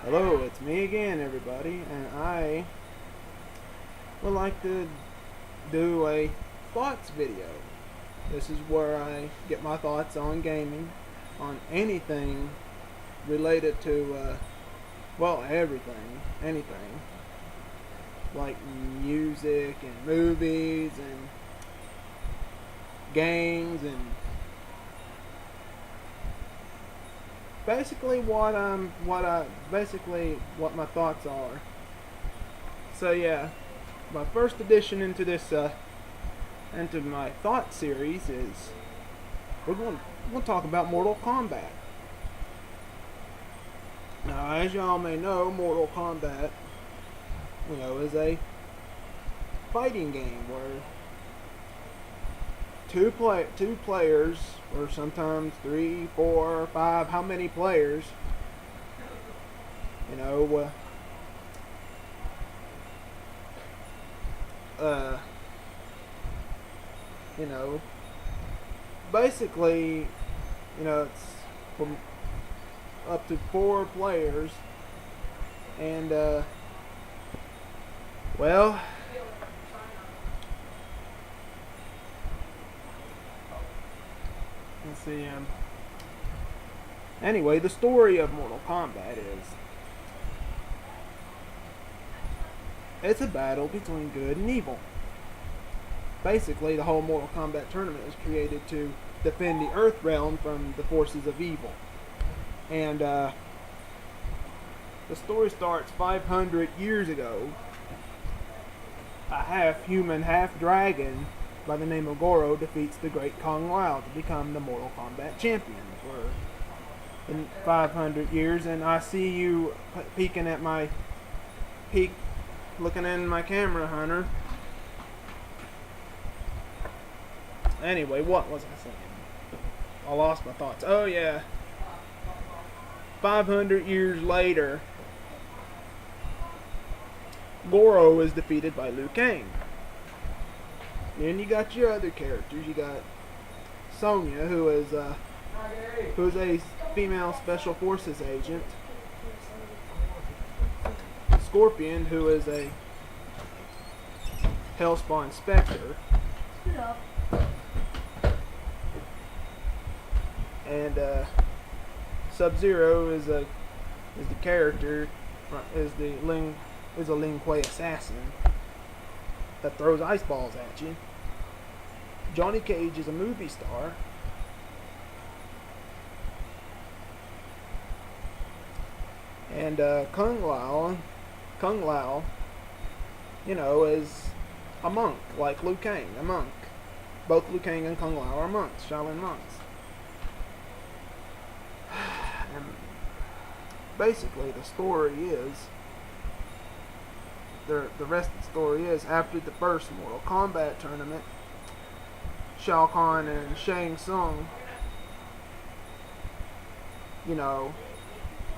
Hello, it's me again, everybody, and I would like to do a thoughts video. This is where I get my thoughts on gaming, on anything related to, well, everything, anything, like music and movies and games and basically what my thoughts are. So yeah, my first addition into this into my thought series is we'll talk about Mortal Kombat. Now, as y'all may know, Mortal Kombat, is a fighting game where two players, or sometimes three, four, five, how many players, you know, uh, you know, basically, it's from up to four players, and well, let's see. Anyway, the story of Mortal Kombat is it's a battle between good and evil. Basically, the whole Mortal Kombat tournament was created to defend the Earth realm from the forces of evil. And the story starts 500 years ago. A half-human, half-dragon by the name of Goro defeats the great Kung Lao to become the Mortal Kombat champion for in 500 years. And I see you looking in my camera, Hunter. Anyway, what was I saying? I lost my thoughts. Oh yeah, 500 years later, Goro is defeated by Liu Kang. Then you got your other characters. You got Sonya, who's a female special forces agent. Scorpion, who is a Hellspawn Spectre. And Sub-Zero is a Lin Kuei assassin that throws ice balls at you. Johnny Cage is a movie star. And Kung Lao, is a monk, like Liu Kang, a monk. Both Liu Kang and Kung Lao are monks, Shaolin monks. And basically, the rest of the story is, after the first Mortal Kombat tournament, Shao Kahn and Shang Tsung,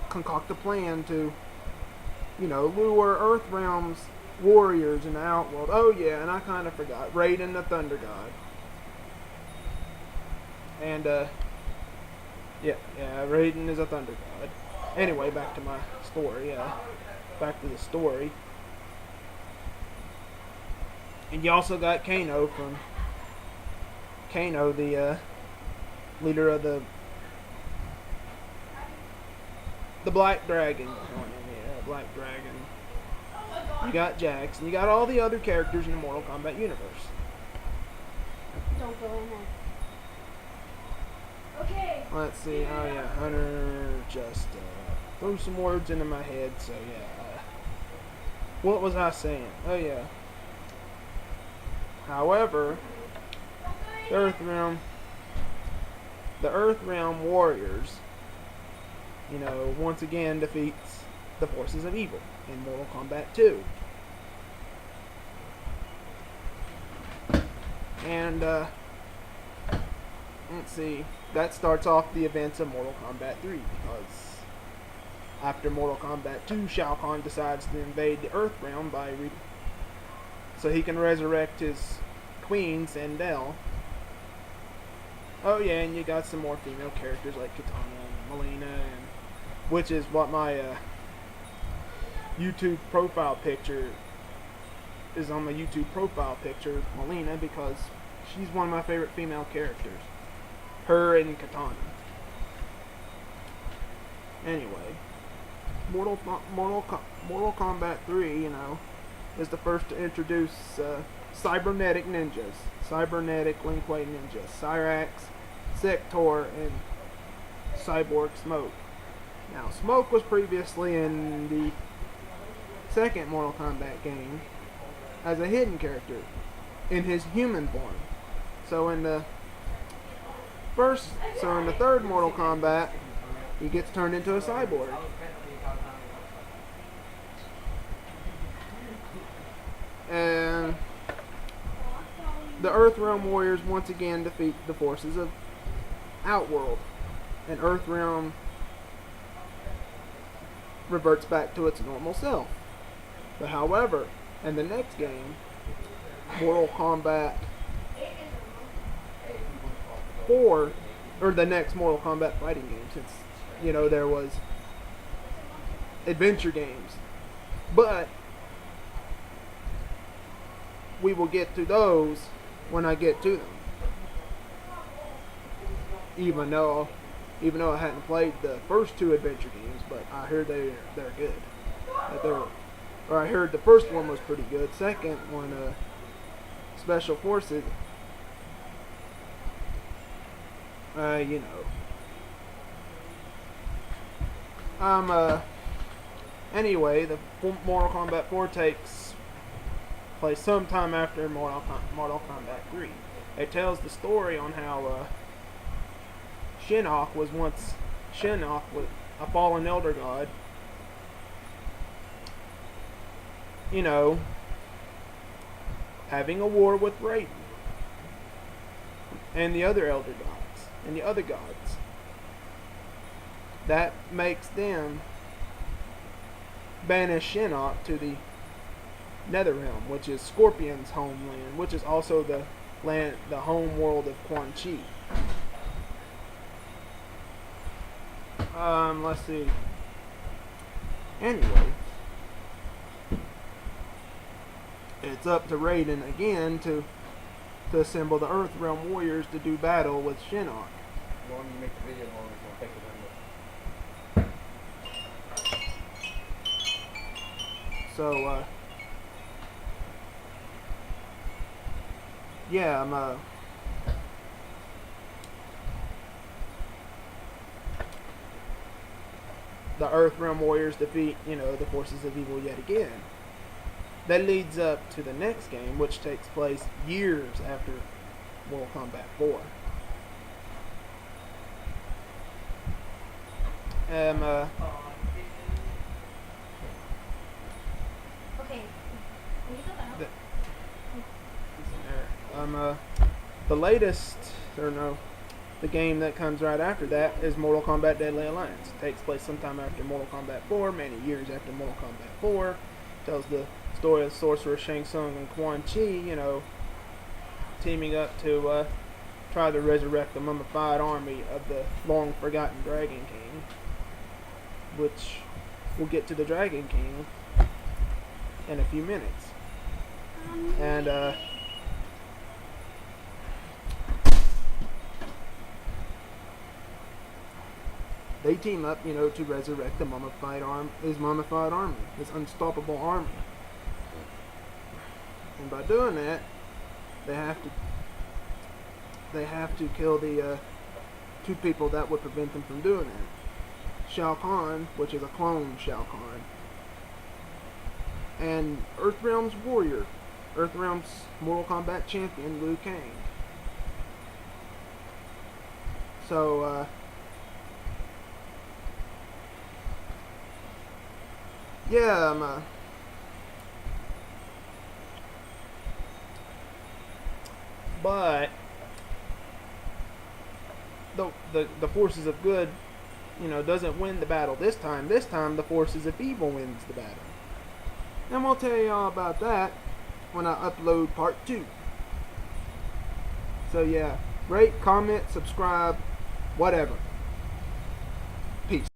concoct a plan to, lure Earthrealm's warriors in the Outworld. Oh yeah, and I kind of forgot, Raiden the Thunder God. And yeah, Raiden is a Thunder God. Anyway, back to my story. Back to the story. And you also got Kano, the leader of the Black Dragon. Yeah, Black Dragon. You got Jax, and you got all the other characters in the Mortal Kombat universe. Don't go in there. Okay. Let's see. Oh yeah, Hunter just threw some words into my head. So yeah. What was I saying? Oh yeah. However, the Earthrealm warriors, once again defeats the forces of evil in Mortal Kombat 2. And let's see, that starts off the events of Mortal Kombat 3, because after Mortal Kombat 2, Shao Kahn decides to invade the Earthrealm so he can resurrect his queen, Sindel. Oh yeah, and you got some more female characters like Katana and Melina, which is what my YouTube profile picture is on my YouTube profile picture, Melina, because she's one of my favorite female characters. Her and Katana. Anyway, Mortal Kombat 3, is the first to introduce cybernetic ninjas. Cybernetic Lin Kuei ninjas. Cyrax, Sector, and Cyborg Smoke. Now, Smoke was previously in the second Mortal Kombat game as a hidden character in his human form. So in the third Mortal Kombat, he gets turned into a cyborg. And the Earthrealm Warriors once again defeat the forces of Outworld. And Earthrealm reverts back to its normal self. But however, in the next game, Mortal Kombat 4, or the next Mortal Kombat fighting game, since, there was adventure games. But we will get to those when I get to them. Even though I hadn't played the first two adventure games, but I heard they're good. I heard the first one was pretty good. Second one, Special Forces. Anyway, the Mortal Kombat 4 takes place sometime after Mortal Kombat 3. It tells the story on how Shinnok was a fallen elder god. Having a war with Raiden and the other elder gods and the other gods. That makes them banish Shinnok to the Netherrealm, which is Scorpion's homeland, which is also the home world of Quan Chi. Let's see. Anyway, it's up to Raiden again to assemble the Earthrealm Warriors to do battle with Shinnok. When you make the video, I'm going to take it So, yeah, the Earthrealm Warriors defeat, the forces of evil yet again. That leads up to the next game, which takes place years after Mortal Kombat 4. Okay. Can you go out? The latest, the game that comes right after that is Mortal Kombat Deadly Alliance. It takes place sometime after Mortal Kombat 4, many years after Mortal Kombat 4. Tells the story of Sorcerer Shang Tsung and Quan Chi, teaming up to try to resurrect the mummified army of the long-forgotten Dragon King, which we'll get to the Dragon King in a few minutes. And they team up, to resurrect the his mummified army, his unstoppable army. And by doing that, they have to kill the two people that would prevent them from doing that. Shao Kahn, which is a clone Shao Kahn, and Earthrealm's warrior, Earthrealm's Mortal Kombat champion, Liu Kang. So, yeah, but the forces of good, doesn't win the battle this time. This time, the forces of evil wins the battle. And we'll tell you all about that when I upload part 2. So yeah, rate, comment, subscribe, whatever. Peace.